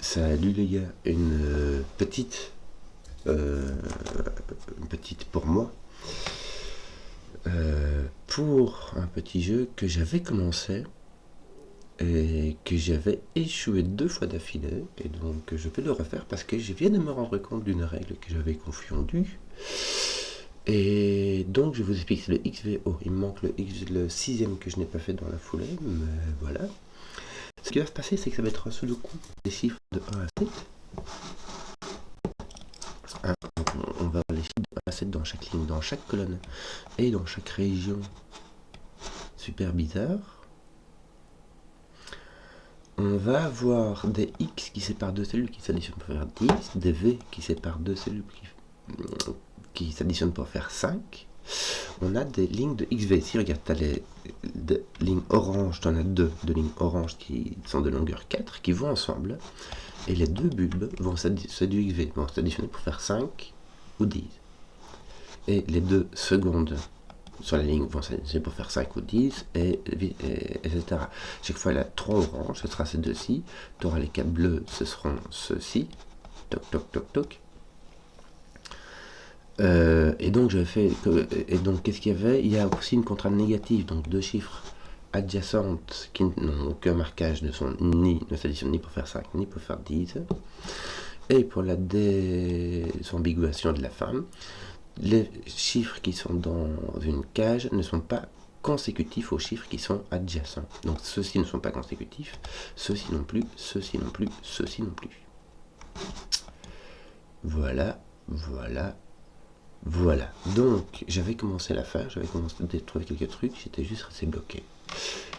Salut les gars, une petite pour moi, pour un petit jeu que j'avais commencé et que j'avais échoué 2 fois d'affilée, et donc je vais le refaire parce que je viens de me rendre compte d'une règle que j'avais confondue. Et donc je vous explique, c'est le XVO, il me manque le 6ème que je n'ai pas fait dans la foulée, mais voilà. Ce qui va se passer, c'est que ça va être un sudoku des chiffres de 1 à 7. On va avoir les chiffres de 1 à 7 dans chaque ligne, dans chaque colonne et dans chaque région. Super bizarre. On va avoir des X qui séparent deux cellules qui s'additionnent pour faire 10, des V qui séparent deux cellules qui s'additionnent pour faire 5. On a des lignes de XV. Ici, regarde, tu as les lignes oranges, tu en as deux de lignes oranges qui sont de longueur 4, qui vont ensemble. Et les deux bulbes vont du XV, vont s'additionner pour faire 5 ou 10. Et les deux secondes sur la ligne vont s'additionner pour faire 5 ou 10, etc. Chaque fois, elle a 3 oranges, ce sera ces deux-ci. Tu auras les 4 bleus, ce seront ceux-ci. Toc, toc, toc, toc. Et donc qu'est-ce qu'il y avait? Il y a aussi une contrainte négative, donc deux chiffres adjacentes qui n'ont aucun marquage, ne s'additionnent ni pour faire 5 ni pour faire 10. Et pour la désambiguation de la femme, les chiffres qui sont dans une cage ne sont pas consécutifs aux chiffres qui sont adjacents. Donc ceux-ci ne sont pas consécutifs, ceux-ci non plus, ceux-ci non plus, ceux-ci non plus. Voilà. Donc j'avais commencé à la faire, j'avais commencé à trouver quelques trucs, j'étais juste resté bloqué.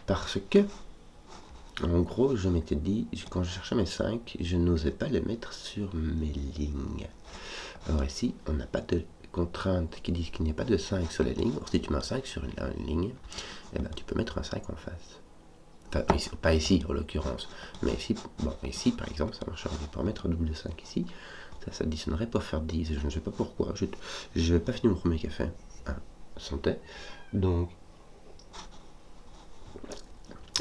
Parce que, en gros, je m'étais dit, quand je cherchais mes 5, je n'osais pas les mettre sur mes lignes. Alors ici, on n'a pas de contrainte qui dit qu'il n'y a pas de 5 sur les lignes. Alors si tu mets un 5 sur une ligne, eh ben, tu peux mettre un 5 en face. Enfin, pas ici en l'occurrence, mais ici, ici par exemple, ça marcherait. Pour mettre un double de 5 ici, ça s'additionnerait pour faire 10. Je ne sais pas pourquoi. Je n'ai pas fini mon premier café. Santé. Donc,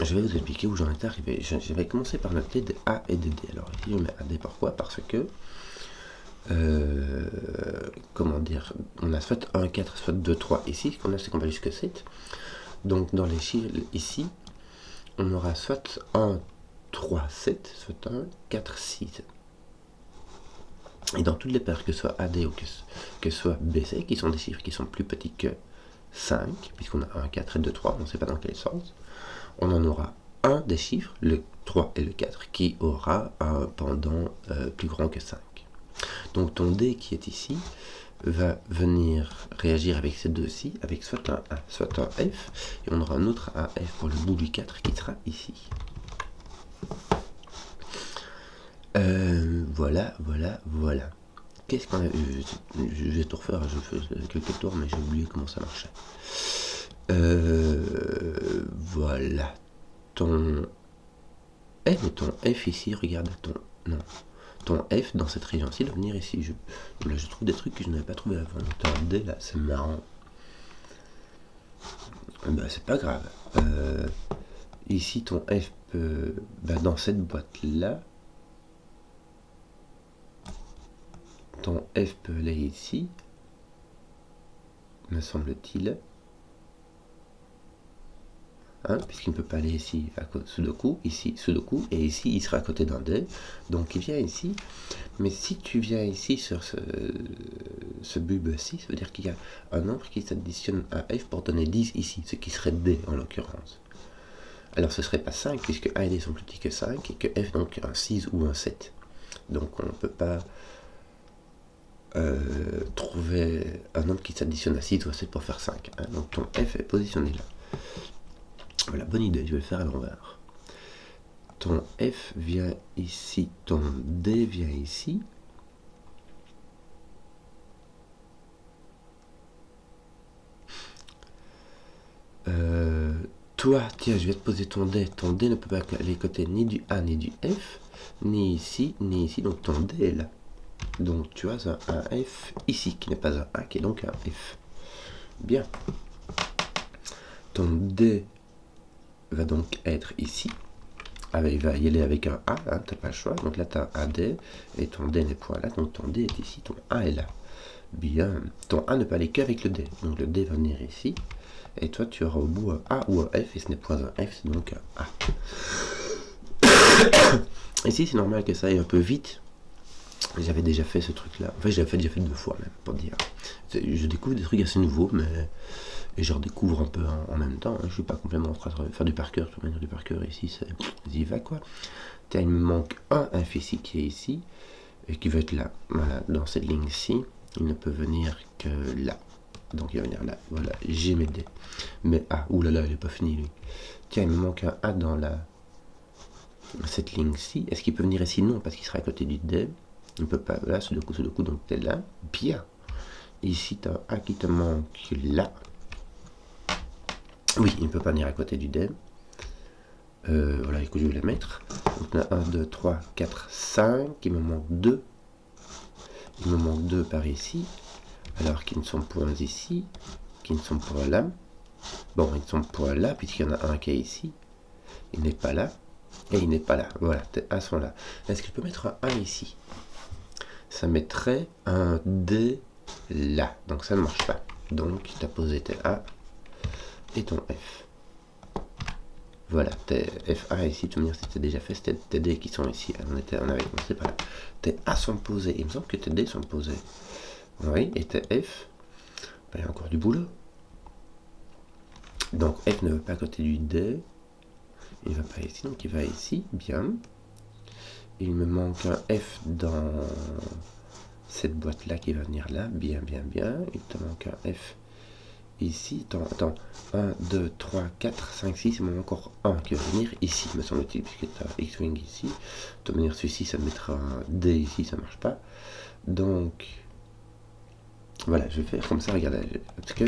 je vais vous expliquer où j'en étais arrivé. J'avais commencé par noter des A et des D. Alors ici, je mets AD pourquoi? Parce que, comment dire, on a soit 1, 4, soit 2, 3 ici, c'est qu'on va jusqu'à 7. Donc, dans les chiffres ici, on aura soit 1, 3, 7, soit 1, 4, 6. Et dans toutes les paires, que ce soit AD ou que ce soit BC, qui sont des chiffres qui sont plus petits que 5, puisqu'on a 1, 4 et 2, 3, on ne sait pas dans quel sens, on en aura un des chiffres, le 3 et le 4, qui aura un pendant plus grand que 5. Donc ton D qui est ici va venir réagir avec ces deux-ci, avec soit un A, soit un F, et on aura un autre AF pour le bout du 4 qui sera ici. Voilà. Qu'est-ce qu'on a eu? Je vais tout refaire, je fais quelques tours, mais j'ai oublié comment ça marchait. Voilà. Ton F ici, regarde ton F dans cette région-ci doit venir ici. Je trouve des trucs que je n'avais pas trouvé avant. Ton D là, c'est marrant. C'est pas grave. Ici, ton F peut, dans cette boîte-là, ton F peut aller ici, me semble-t-il. Puisqu'il ne peut pas aller ici, à côté Sudoku, ici Sudoku, et ici il sera à côté d'un D, donc il vient ici. Mais si tu viens ici sur ce bulbe-ci, ça veut dire qu'il y a un nombre qui s'additionne à F pour donner 10 ici, ce qui serait D en l'occurrence. Alors ce serait pas 5, puisque A et D sont plus petits que 5, et que F donc un 6 ou un 7. Donc on ne peut pas trouver un nombre qui s'additionne à 6 ou à 7 pour faire 5. Donc ton F est positionné là. Voilà, bonne idée, je vais le faire à l'envers. Ton F vient ici, ton D vient ici. Toi, tiens, je vais te poser ton D. Ton D ne peut pas aller côté ni du A ni du F, ni ici, donc ton D est là. Donc tu as un F ici, qui n'est pas un A, qui est donc un F. Bien. Ton D va donc être ici, il va y aller avec un A, hein, t'as pas le choix. Donc là, tu as un D, et ton D n'est point là, donc ton D est ici, ton A est là. Bien, ton A ne peut aller qu'avec le D, donc le D va venir ici, et toi tu auras au bout un A ou un F, et ce n'est pas un F, c'est donc un A. Ici, c'est normal que ça aille un peu vite. J'avais déjà fait ce truc-là. Enfin, j'ai déjà fait 2 fois même, pour dire. Je découvre des trucs assez nouveaux, mais et je redécouvre un peu en même temps. Je suis pas complètement en train de faire du par cœur. Toute manière, du par cœur ici, c'est y va quoi. Tiens, il me manque un F ici qui est ici et qui va être là. Voilà, dans cette ligne-ci, il ne peut venir que là. Donc il va venir là. Voilà, j'ai mes D. Mais A, oulala, il n'est pas fini lui. Tiens, il me manque un A dans cette ligne-ci. Est-ce qu'il peut venir ici? Non, parce qu'il sera à côté du D. Il ne peut pas. Là, ce coup, donc t'es là. Bien. Ici, tu as un A qui te manque là. Oui, il ne peut pas venir à côté du D. Voilà, écoute, je vais les mettre. Donc, on a 1, 2, 3, 4, 5. Il me manque 2. Il me manque 2 par ici. Alors qu'ils ne sont point ici. Qui ne sont pas là. Bon, ils ne sont pas là, puisqu'il y en a un qui est ici. Il n'est pas là. Et il n'est pas là. Voilà, tes A sont là. Est-ce que je peux mettre un 1 ici? Ça mettrait un D là. Donc ça ne marche pas. Donc tu as posé tes A et ton F. Voilà, tes FA ici, tu me dire c'était déjà fait, c'était tes D qui sont ici. On avait commencé par là. Tes A sont posés. Il me semble que tes D sont posés. Oui, et tes F, ben, il y a encore du boulot. Donc F ne va pas à côté du D. Il ne va pas ici, donc il va ici. Bien. Il me manque un F dans cette boîte-là qui va venir là. Bien, bien, bien. Il te manque un F ici. Attends. 1, 2, 3, 4, 5, 6. Il me manque encore un qui va venir ici, me semble-t-il, puisque tu as X-Wing ici. De manière, celui-ci, ça mettra un D ici, ça marche pas. Donc, voilà, je vais faire comme ça, regarde. Parce que,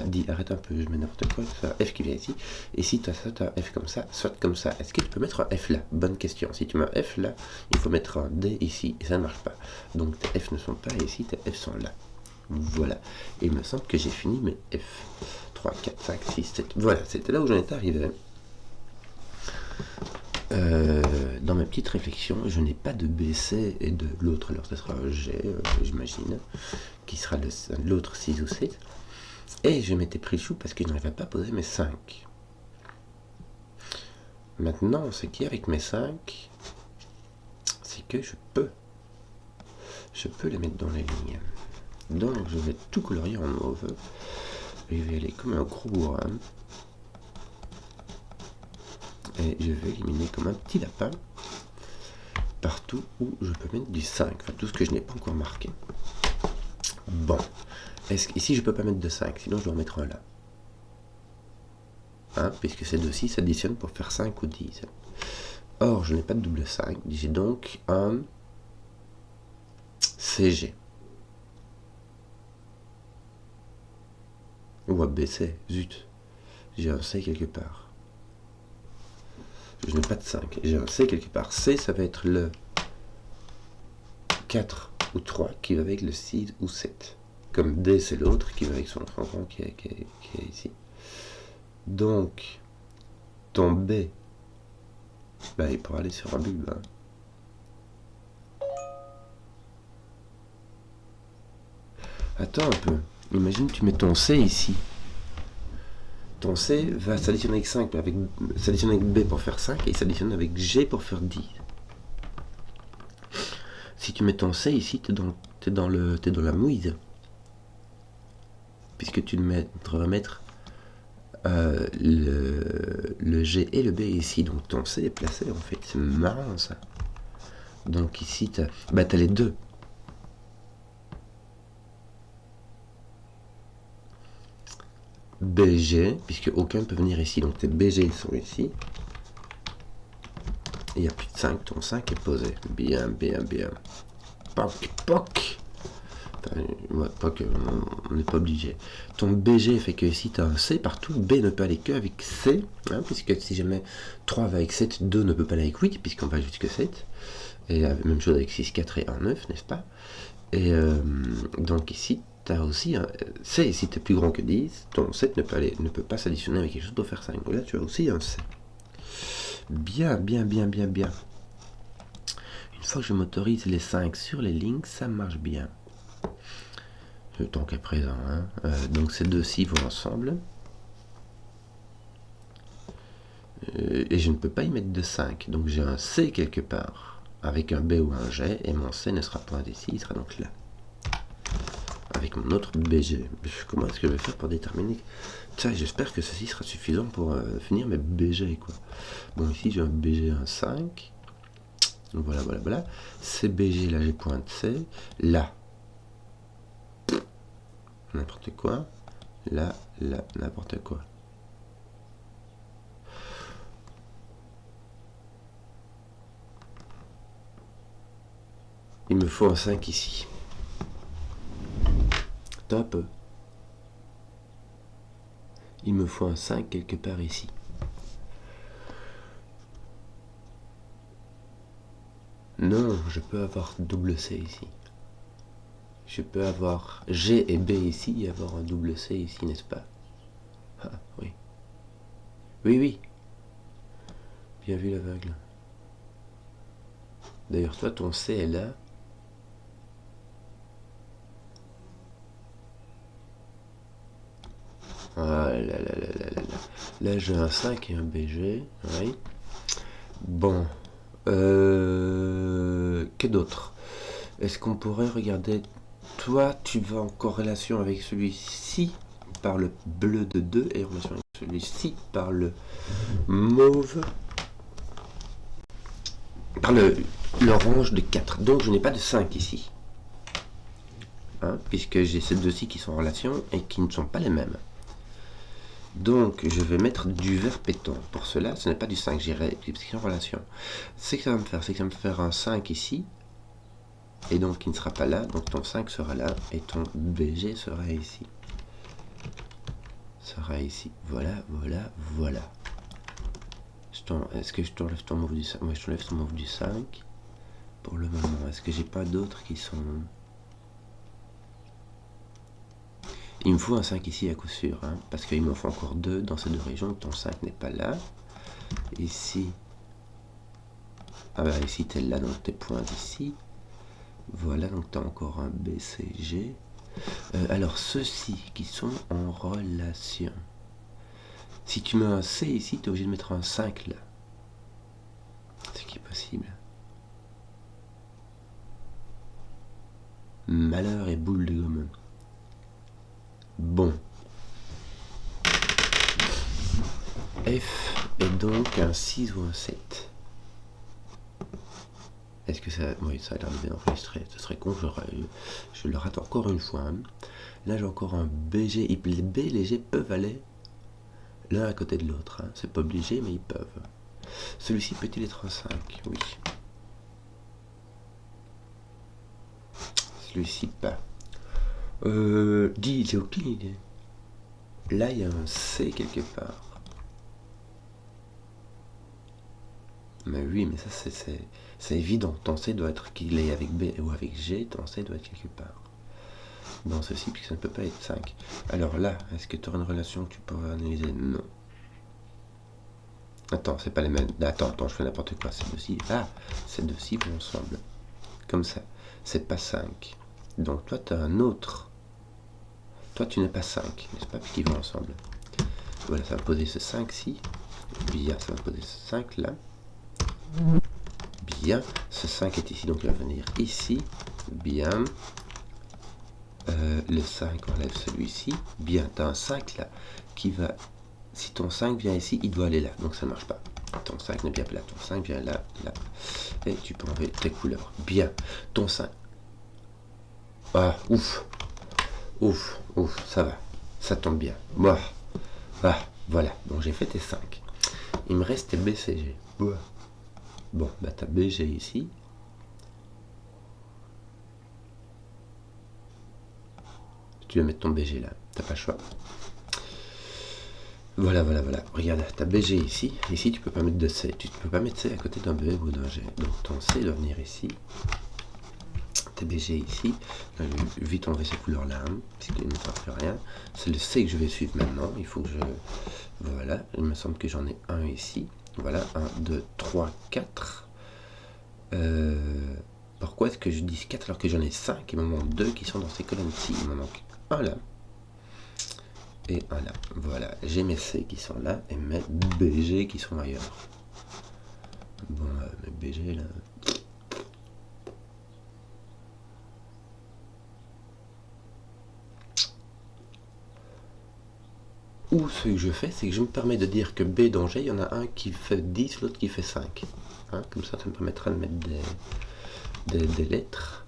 dis, arrête un peu, je mets n'importe quoi. Ça, F qui vient ici. Et si tu as ça, tu as F comme ça, soit comme ça. Est-ce que tu peux mettre un F là? Bonne question. Si tu mets un F là, il faut mettre un D ici, et ça ne marche pas. Donc tes F ne sont pas ici, tes F sont là. Voilà. Et il me semble que j'ai fini mes F. 3, 4, 5, 6, 7. Voilà, c'était là où j'en étais arrivé. Dans ma petite réflexion, je n'ai pas de BC et de l'autre, alors ce sera un G, j'imagine, qui sera l'autre 6 ou 7. Et je m'étais pris chou parce que je n'arrivais pas à poser mes 5. Maintenant, ce qui est avec mes 5, c'est que je peux les mettre dans les lignes. Donc je vais tout colorier en mauve. Et je vais aller comme un gros bourrin. Et je vais éliminer comme un petit lapin partout où je peux mettre du 5. Enfin, tout ce que je n'ai pas encore marqué. Bon. Ici, je peux pas mettre de 5, sinon je dois en mettre un là. Hein, puisque ces deux-ci s'additionnent pour faire 5 ou 10. Or, je n'ai pas de double 5. J'ai donc un CG. Ou un BC, zut. J'ai un C quelque part. Je n'ai pas de 5. J'ai un C quelque part. C, ça va être le 4 ou 3 qui va avec le 6 ou 7. Comme D, c'est l'autre qui va avec son enfant qui est ici. Donc, ton B, bah, il pourra aller sur un bulbe. Hein. Attends un peu. Imagine tu mets ton C ici. Ton C va s'additionner avec 5, s'additionner avec B pour faire 5 et s'additionner avec G pour faire 10. Si tu mets ton C ici, t'es dans la mouise. Puisque tu devrais mettre le G et le B ici. Donc ton C est placé en fait. C'est marrant ça. Donc ici, tu as les deux. BG, puisque aucun peut venir ici. Donc tes BG sont ici. Et il n'y a plus de 5. Ton 5 est posé. Bien, bien, bien. Poc, poc. Ouais, poc, on n'est pas obligé. Ton BG fait que ici tu as un C partout. B ne peut aller qu'avec C. Hein, puisque si jamais 3 va avec 7, 2 ne peut pas aller avec 8, puisqu'on va jusqu'à 7. Et la même chose avec 6, 4 et 1, 9, n'est-ce pas? Et donc ici, tu as aussi un C. Si tu es plus grand que 10, ton 7 ne peut pas s'additionner avec quelque chose pour faire 5. Donc là, tu as aussi un C. Bien, bien, bien, bien, bien. Une fois que je m'autorise les 5 sur les lignes, ça marche bien. Tant qu'à présent. Hein. Donc ces deux-ci vont ensemble. Et je ne peux pas y mettre de 5. Donc j'ai un C quelque part, avec un B ou un G, et mon C ne sera point ici, il sera donc là. Avec mon autre BG. Comment est-ce que je vais faire pour déterminer? Tiens, j'espère que ceci sera suffisant pour finir mes BG, quoi. Bon, ici j'ai un BG, un 5. Donc voilà, voilà, voilà. CBG, là j'ai point de C. Là, n'importe quoi. Là, n'importe quoi. Il me faut un 5 ici. Attends un peu. Il me faut un 5 quelque part ici. Non, je peux avoir double C ici. Je peux avoir G et B ici et avoir un double C ici, n'est-ce pas? Ah, oui. Oui, oui. Bien vu l'aveugle. D'ailleurs, toi, ton C est là. Ah là là là là là là. Là, j'ai un 5 et un BG. Oui. Bon. Que d'autre? Est-ce qu'on pourrait regarder... Toi, tu vas en corrélation avec celui-ci par le bleu de 2 et en relation avec celui-ci par le mauve... Par l'orange de 4. Donc, je n'ai pas de 5 ici. Hein, puisque j'ai ces deux-ci qui sont en relation et qui ne sont pas les mêmes. Donc, je vais mettre du vert péton. Pour cela, ce n'est pas du 5, j'irai en relation. Ce que ça va me faire, c'est que ça va me faire un 5 ici, et donc il ne sera pas là, donc ton 5 sera là, et ton BG sera ici. Sera ici. Voilà, voilà, voilà. Est-ce que je t'enlève ton mauve du 5? Moi, je t'enlève ton mauve du 5. Pour le moment, est-ce que j'ai pas d'autres qui sont... Il me faut un 5 ici à coup sûr, hein, parce qu'il m'en faut encore 2 dans ces deux régions. Ton 5 n'est pas là. Ici, ah bah ici t'es là, donc tes points ici. Voilà, donc tu as encore un BCG. Alors ceux-ci qui sont en relation. Si tu mets un C ici, tu es obligé de mettre un 5 là. Ce qui est possible. Malheur et boule de gomme. Bon. F est donc un 6 ou un 7. Est-ce que ça... Oui, ça a l'air de bien enregistré. Ce serait con, je le rate encore une fois. Hein. Là, j'ai encore un BG. Les B et les G peuvent aller l'un à côté de l'autre. Hein. C'est pas obligé, mais ils peuvent. Celui-ci peut-il être un 5? Oui. Celui-ci pas. Dis, j'ai aucune idée. Là, il y a un C quelque part. Mais oui, mais ça, c'est évident. Ton C doit être qu'il est avec B ou avec G. Ton C doit être quelque part. Dans ceci, puisque ça ne peut pas être 5. Alors là, est-ce que tu auras une relation que tu pourrais analyser? Non. Attends, c'est pas les mêmes. Attends, je fais n'importe quoi. Ces deux-ci. Ah, ces deux-ci vont ensemble. Comme ça. C'est pas 5. Donc toi, tu as un autre. Toi, tu n'es pas 5, n'est-ce pas? Puisqu'ils vont ensemble. Voilà, ça va poser ce 5-ci. Bien, ça va poser ce 5 là. Bien. Ce 5 est ici, donc il va venir ici. Bien. Le 5, on enlève celui-ci. Bien, tu as un 5 là qui va... Si ton 5 vient ici, il doit aller là. Donc ça ne marche pas. Ton 5 n'est bien pas là. Ton 5 vient là, là. Et tu peux enlever tes couleurs. Bien. Ton 5. Ah, ouf. Ouf, ouf, ça va. Ça tombe bien. Moi. Ah, voilà. Donc j'ai fait tes 5. Il me reste tes BCG. Bon, bah tu as BG ici. Tu vas mettre ton BG là. T'as pas le choix. Voilà, voilà, voilà. Regarde, tu as BG ici. Ici, tu peux pas mettre de C. Tu ne peux pas mettre C à côté d'un B ou d'un G. Donc ton C doit venir ici. Tes BG ici. Je vais vite enlever ces couleurs-là, hein, puisqu'il ne sert plus rien. C'est le C que je vais suivre maintenant. Il faut que je... Voilà. Il me semble que j'en ai un ici. Voilà, 1, 2, 3, 4. Pourquoi est-ce que je dis 4 alors que j'en ai 5? Il me manque 2 qui sont dans ces colonnes-ci. Il me manque un là. Et un là. Voilà, j'ai mes C qui sont là et mes BG qui sont ailleurs. Bon, mes BG là... Ou ce que je fais, c'est que je me permets de dire que B dans G, il y en a un qui fait 10, l'autre qui fait 5. Hein, comme ça me permettra de mettre des lettres.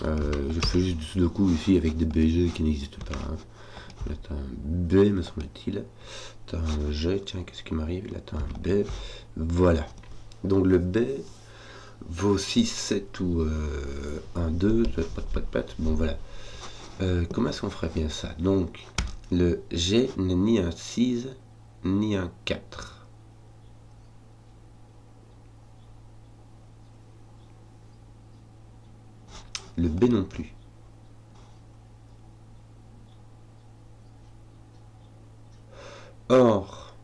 Je fais juste du sudoku ici avec des BG qui n'existent pas. Hein. Là t'as un B me semble-t-il. T'as un G, tiens qu'est-ce qui m'arrive? Là t'as un B. Voilà. Donc le B vaut 6, 7 ou 1, 2, pat. Bon voilà. Comment est-ce qu'on ferait bien ça? Donc le G n'est ni un 6 ni un 4. Le B non plus. Or,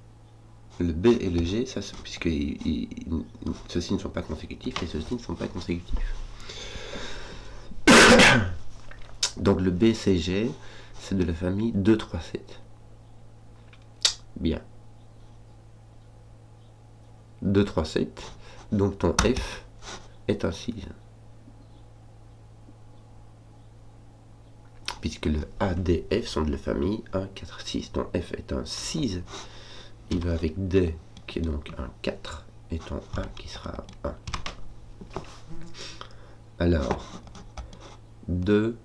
le B et le G, ça, puisque ceux-ci ne sont pas consécutifs et ceux-ci ne sont pas consécutifs. Donc le B, C, G, c'est de la famille 2, 3, 7. Bien. 2, 3, 7. Donc ton F est un 6. Puisque le A, D, F sont de la famille 1, 4, 6. Ton F est un 6. Il va avec D, qui est donc un 4. Et ton A qui sera 1. Alors, 2,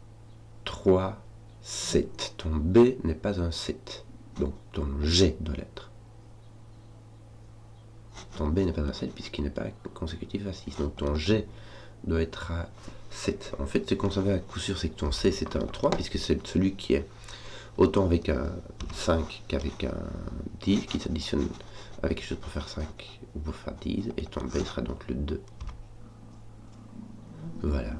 3, 7. Ton B n'est pas un 7. Donc ton G doit l'être. Ton B n'est pas un 7 puisqu'il n'est pas consécutif à 6. Donc ton G doit être à 7. En fait, ce qu'on savait à coup sûr, c'est que ton C c'est un 3 puisque c'est celui qui est autant avec un 5 qu'avec un 10 qui s'additionne avec quelque chose pour faire 5 ou pour faire 10. Et ton B sera donc le 2. Voilà.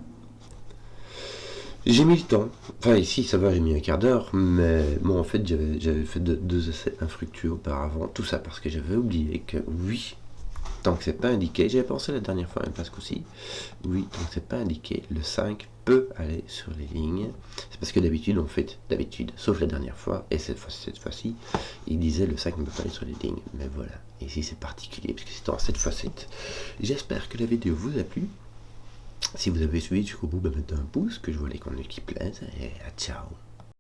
J'ai mis le temps. Enfin, ici, ça va, j'ai mis un quart d'heure. Mais moi, en fait, j'avais fait deux essais infructueux auparavant. Tout ça parce que j'avais oublié que, oui, tant que c'est pas indiqué, j'avais pensé la dernière fois, même parce qu'aussi, oui, tant que c'est pas indiqué, le 5 peut aller sur les lignes. C'est parce que d'habitude, sauf la dernière fois, et cette fois-ci, il disait le 5 ne peut pas aller sur les lignes. Mais voilà. Ici, c'est particulier, puisque c'est en 7x7. J'espère que la vidéo vous a plu. Si vous avez suivi jusqu'au bout, mettez un pouce, que je vois les contenus qui plaisent, et à ciao.